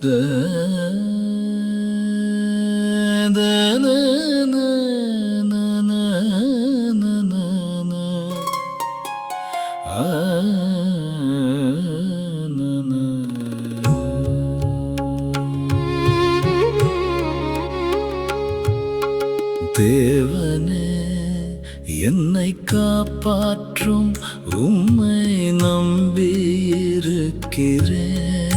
தேவனே, என்னை காப்பாற்றும் உம்மை நம்பியிருக்கிறேன்.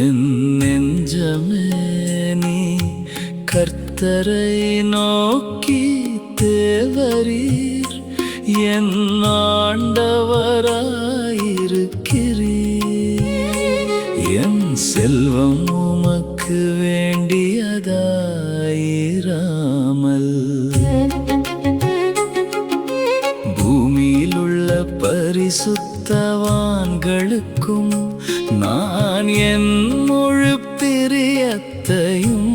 என் நெஞ்சமே, நீ கர்த்தரை நோக்கி தேவரீர் என் ஆண்டவராயிருக்கிறீர். என் செல்வம் உமக்கு வேண்டியதாயிராமல் பூமியில் உள்ள பரிசுத்தவான்களுக்கும் நான் என் முழு பிரியத்தையும்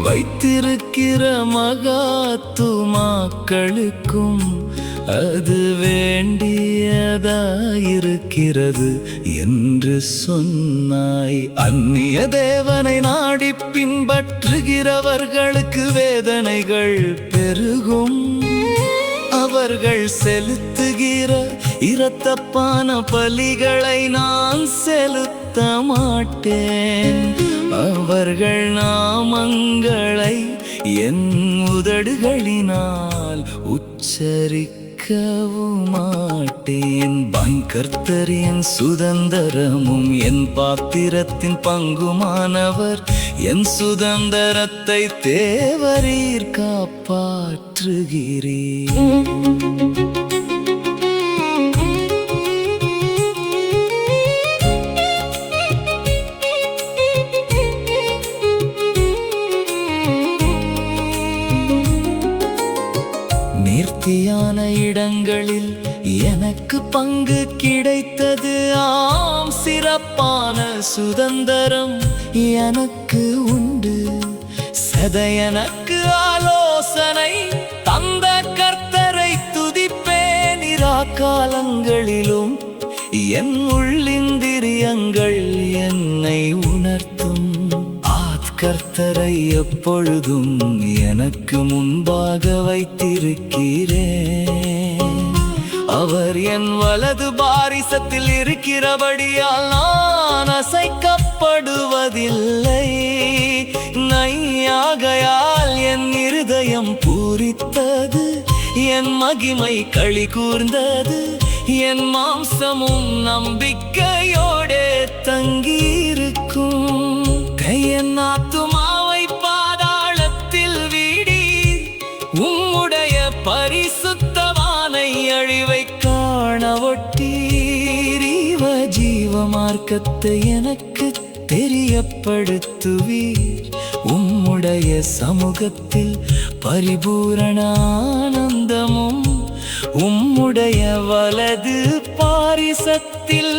வைத்திருக்கிற மகாத்துமாக்களுக்கும் அது வேண்டியதாயிருக்கிறது என்று சொன்னாய். அந்நிய தேவனை நாடி பின்பற்றுகிறவர்களுக்கு வேதனைகள் பெருகும். அவர்கள் செலுத்துகிற இரத்தப்பான பலிகளை நான் செலுத்த மாட்டேன். அவர்கள் நாமங்களை என் உதடுகளினால் உச்சரிக்கவும் மாட்டேன். கர்த்தரின் சுதந்திரமும் என் பாத்திரத்தின் பங்குமானவர். என் சுதந்திரத்தை தேவரீர் காப்பாற்றுகிறீர். நேர்த்தியான இடங்களில் எனக்கு பங்கு கிடைத்தது. ஆம், சிறப்பான சுதந்திரம் எனக்கு உண்டு. சதையனக்கு ஆலோசனை தந்த கர்த்தரை துதிப்பேன். காலங்களிலும் என் உள்ளிந்திரியங்கள் என்னை உணர்த்தும். கர்த்தரை எப்பொழுதும் எனக்கு முன்பாக வைத்திருக்கிறேன். அவர் என் வலது பாரிசத்தில் இருக்கிறபடியால் நான் அசைக்கப்படுவதில்லை. நையாகையால் என் இருதயம் பூரித்தது, என் மகிமை களி கூர்ந்தது. என் மாம்சமும் நம்பிக்கையோடே தங்கியிருக்கும். என் ஆத்துமாவை பாதாளத்தில் வீடீர். உம்முடைய பரிசுத்தவானை அழிவை காண ஒட்டீர். ஜீவ மார்க்கத்தை எனக்கு தெரியப்படுத்துவீர். உம்முடைய சமூகத்தில் பரிபூரண ஆனந்தமும் உம்முடைய வலது பாரிசத்தில்